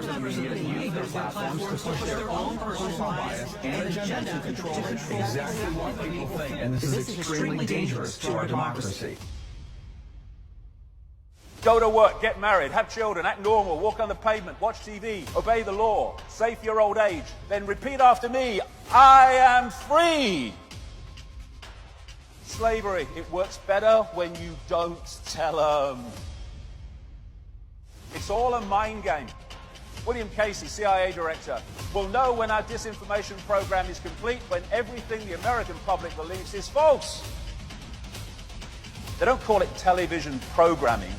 members of the media use their platforms to push their own personal bias and agenda to control exactly what people think. And this is extremely dangerous to our democracy. Go to work, get married, have children, act normal, walk on the pavement, watch TV, obey the law, save your old age. Then repeat after me, I am free. Slavery, it works better when you don't tell them. It's all a mind game. William Casey, CIA director, will know when our disinformation program is complete when everything the American public believes is false. They don't call it television programming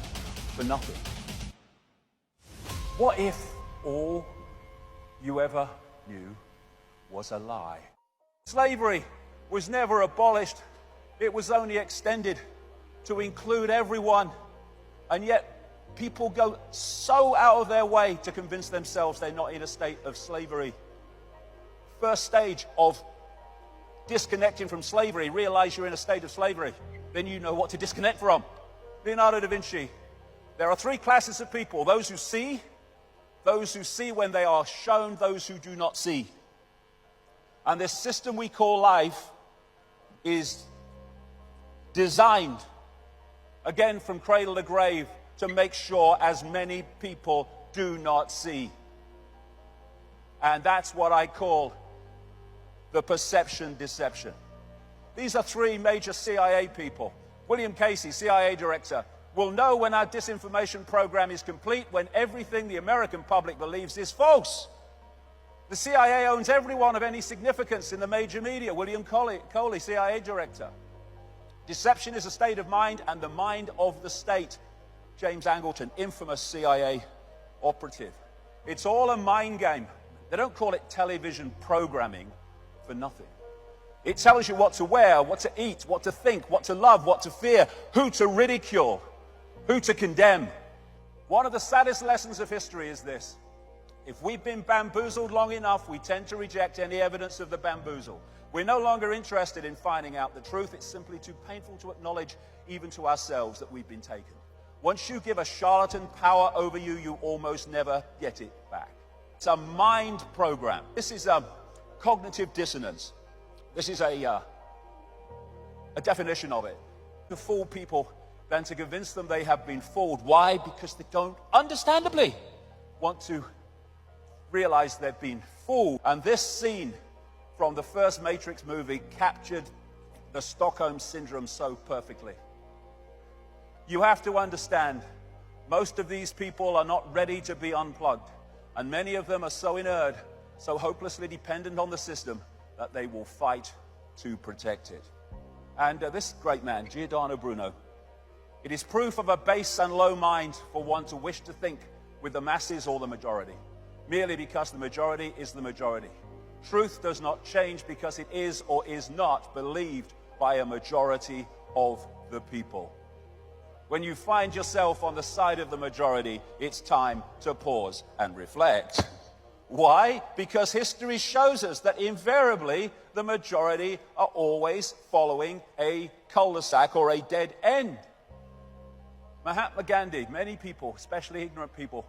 for nothing. What if all you ever knew was a lie? Slavery was never abolished. It was only extended to include everyone. And yet people go so out of their way to convince themselves they're not in a state of slavery. First stage of disconnecting from slavery, realize you're in a state of slavery. Then you know what to disconnect from. Leonardo da Vinci. There are three classes of people: those who see when they are shown, those who do not see. And this system we call life is designed, again from cradle to grave, to make sure as many people do not see. And that's what I call the perception deception. These are three major CIA people. William Casey, CIA director, will know when our disinformation program is complete when everything the American public believes is false. The CIA owns everyone of any significance in the major media. William Coley, CIA director. Deception is a state of mind and the mind of the state. James Angleton, infamous CIA operative. It's all a mind game. They don't call it television programming for nothing. It tells you what to wear, what to eat, what to think, what to love, what to fear, who to ridicule, who to condemn. One of the saddest lessons of history is this: if we've been bamboozled long enough, we tend to reject any evidence of the bamboozle. We're no longer interested in finding out the truth. It's simply too painful to acknowledge, even to ourselves, that we've been taken. Once you give a charlatan power over you, you almost never get it back. It's a mind program. This is a cognitive dissonance. This is a definition of it. To fool people than to convince them they have been fooled. Why? Because they don't, understandably, want to realize they've been fooled. And this scene from the first Matrix movie captured the Stockholm Syndrome so perfectly. You have to understand, most of these people are not ready to be unplugged. And many of them are so inert, so hopelessly dependent on the system, that they will fight to protect it. And this great man, Giordano Bruno, it is proof of a base and low mind for one to wish to think with the masses or the majority, merely because the majority is the majority. Truth does not change because it is or is not believed by a majority of the people. When you find yourself on the side of the majority, it's time to pause and reflect. Why? Because history shows us that invariably the majority are always following a cul-de-sac or a dead end. Mahatma Gandhi, many people, especially ignorant people,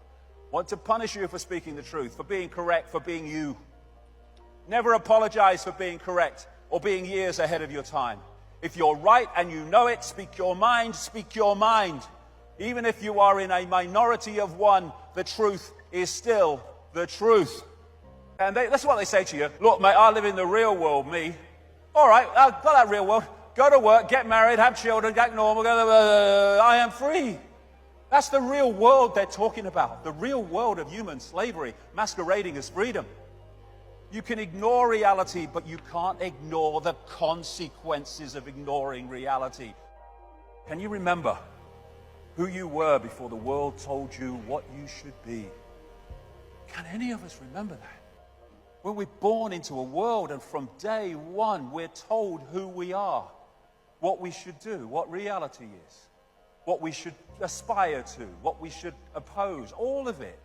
want to punish you for speaking the truth, for being correct, for being you. Never apologize for being correct or being years ahead of your time. If you're right and you know it, speak your mind, speak your mind. Even if you are in a minority of one, the truth is still the truth. And that's what they say to you. Look, mate, I live in the real world, me. All right, I've got that real world. Go to work, get married, have children, act normal, I am free. That's the real world they're talking about. The real world of human slavery masquerading as freedom. You can ignore reality, but you can't ignore the consequences of ignoring reality. Can you remember who you were before the world told you what you should be? Can any of us remember that? When we're born into a world and from day one we're told who we are, what we should do, what reality is, what we should aspire to, what we should oppose, all of it.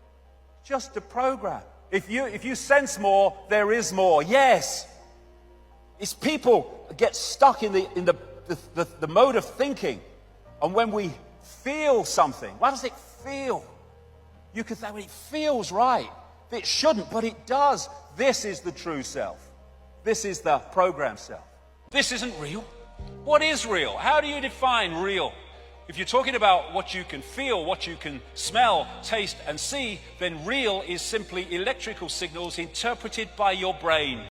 Just a program. If you sense more, there is more. Yes. It's people get stuck in the mode of thinking. And when we feel something, what does it feel? You could think, well, it feels right. It shouldn't, but it does. This is the true self. This is the programmed self. This isn't real. What is real? How do you define real? If you're talking about what you can feel, what you can smell, taste, and see, then real is simply electrical signals interpreted by your brain.